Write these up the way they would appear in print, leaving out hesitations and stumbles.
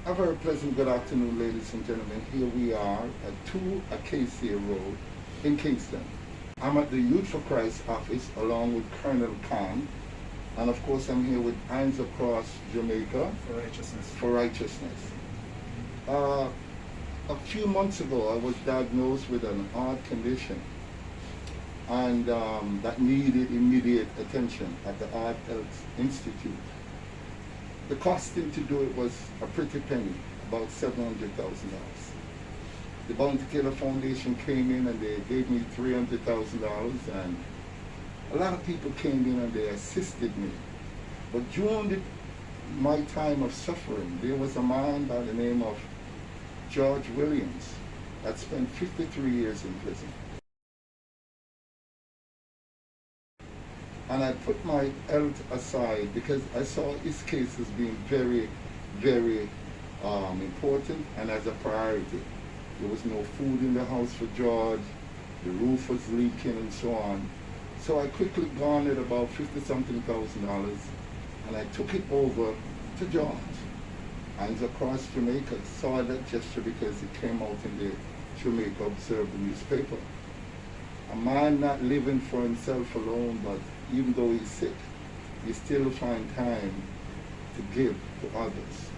A very pleasant good afternoon, ladies and gentlemen. Here we are at 2 Acacia Road in Kingston. I'm at the Youth for Christ office along with Colonel Khan. And of course, I'm here with Hands Across Jamaica. For righteousness. For righteousness. A few months ago, I was diagnosed with an heart condition, and that needed immediate attention at the Heart Health Institute. The costing to do it was a pretty penny, about $700,000. The Bounty Killer Foundation came in and they gave me $300,000, and a lot of people came in and they assisted me. But during my time of suffering, there was a man by the name of George Williams that spent 53 years in prison. And I put my health aside because I saw his case as being very, very important and as a priority. There was no food in the house for George, the roof was leaking and so on. So I quickly garnered about $50-something thousand, and I took it over to George. Hands Across Jamaica saw that gesture because it came out in the Jamaica Observer newspaper. A man not living for himself alone, but even though he's sick, he still find time to give to others.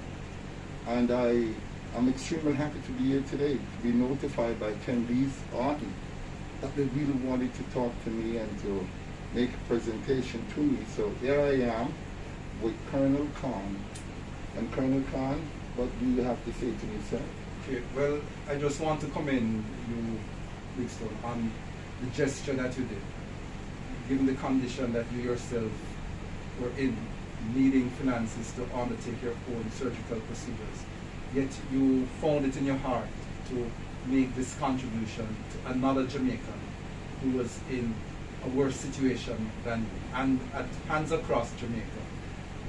And I'm extremely happy to be here today, to be notified by Ken Lee's Arden that they really wanted to talk to me and to make a presentation to me. So here I am with Colonel Khan. And Colonel Khan, what do you have to say to me, sir? Okay, well, I just want to commend you, Big Stone, on the gesture that you did, given the condition that you yourself were in, needing finances to undertake your own surgical procedures. Yet you found it in your heart to make this contribution to another Jamaican who was in a worse situation than you. And at Hands Across Jamaica,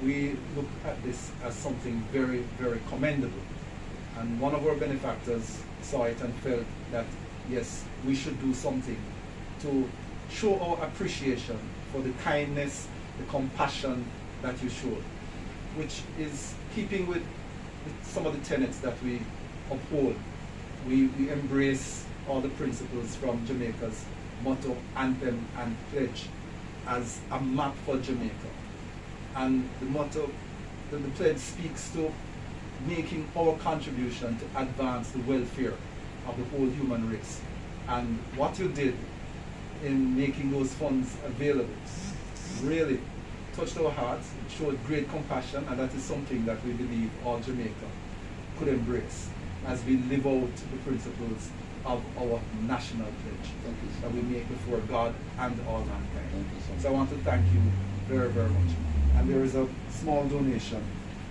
we look at this as something very, very commendable. And one of our benefactors saw it and felt that, yes, we should do something to show our appreciation for the kindness, the compassion that you showed, which is keeping with some of the tenets that we uphold. We embrace all the principles from Jamaica's motto, anthem, and pledge as a map for Jamaica. And the motto, the pledge speaks to making our contribution to advance the welfare of the whole human race. And what you did in making those funds available really touched our hearts. It showed great compassion, and that is something that we believe all Jamaica could embrace as we live out the principles of our national pledge that we make before God and all mankind. So I want to thank you very, very much. And there is a small donation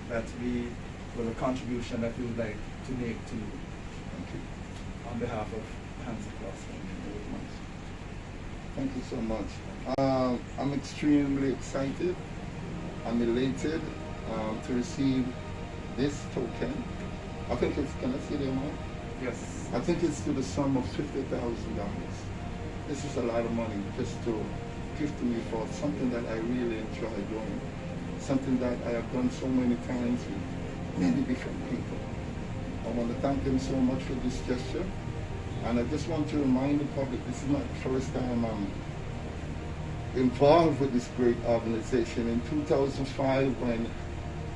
that a contribution that we would like to make to you. Thank you. On behalf of Hands Across. Thank you so much. I'm extremely excited. I'm elated to receive this token. I think it's, can I see the amount? Yes. I think it's to the sum of $50,000. This is a lot of money just to give to me for something that I really enjoy doing. Something that I have done so many times with many different people. I want to thank them so much for this gesture. And I just want to remind the public, this is not the first time I'm involved with this great organization. In 2005, when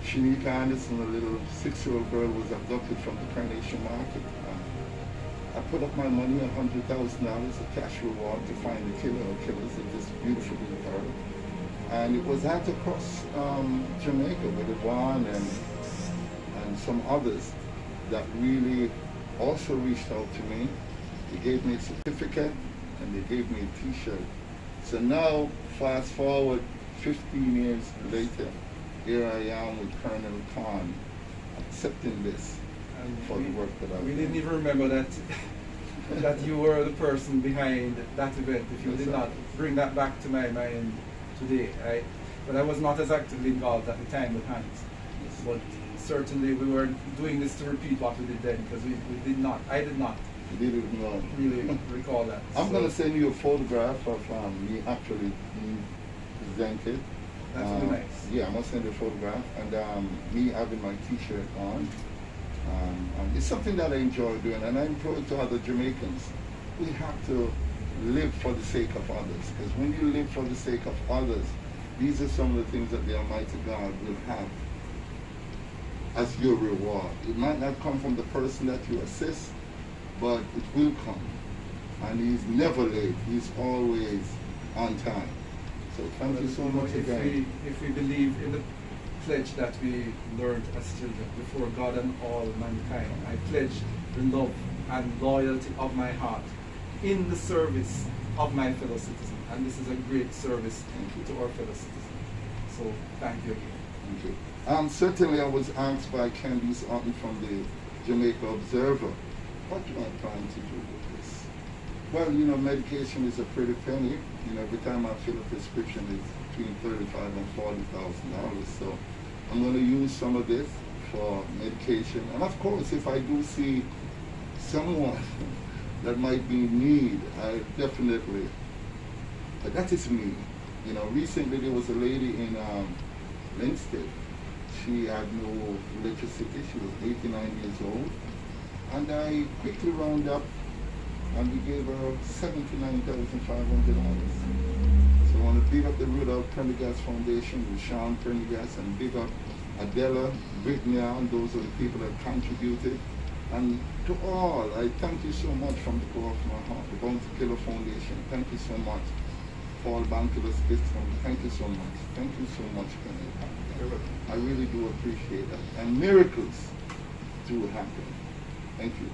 Shanika Anderson, a little 6-year-old girl, was abducted from the Carnation Market, I put up my money, $100,000, a cash reward to find the killer or killers of this beautiful little girl. And it was Hands Across Jamaica with Yvonne and some others that really also reached out to me. They gave me a certificate and they gave me a t-shirt. So now, fast forward 15 years later, here I am with Colonel Khan accepting this for the work that I've done. We didn't even remember that you were the person behind that event. If you did not bring that back to my mind today. But I was not as actively involved at the time with Hands. But certainly we were doing this to repeat what we did then, because I did not really recall that. I'm going to send you a photograph of me actually being presented. That would be nice. Yeah, I'm going to send you a photograph and me having my t-shirt on. It's something that I enjoy doing, and I implore to other Jamaicans, we have to live for the sake of others, because when you live for the sake of others, these are some of the things that the Almighty God will have as your reward. It might not come from the person that you assist, but it will come. And He's never late. He's always on time. So thank you so much again. If we believe in the pledge that we learned as children, before God and all mankind, I pledge the love and loyalty of my heart in the service of my fellow citizen. And this is a great service to our fellow citizens. So thank you again. Thank you. Certainly I was asked by Candice Otten from the Jamaica Observer, what do I plan to do with this? Well, you know, medication is a pretty penny. You know, every time I fill a prescription, it's between $35,000 and $40,000. So I'm going to use some of this for medication. And of course, if I do see someone that might be in need, I definitely, but that is me. You know, recently there was a lady in Linstead. She had no electricity. She was 89 years old. And I quickly round up and we gave her $79,500. So I want to big up the Rudolph Prendergast Foundation with Sean Prendergast, and big up Adela, Brittany, and those are the people that contributed. And to all, I thank you so much from the core of my heart. The Bounty Killer Foundation, thank you so much. Paul Bankulas System, thank you so much. Thank you so much, Kenny. I really do appreciate that. And miracles do happen. Thank you.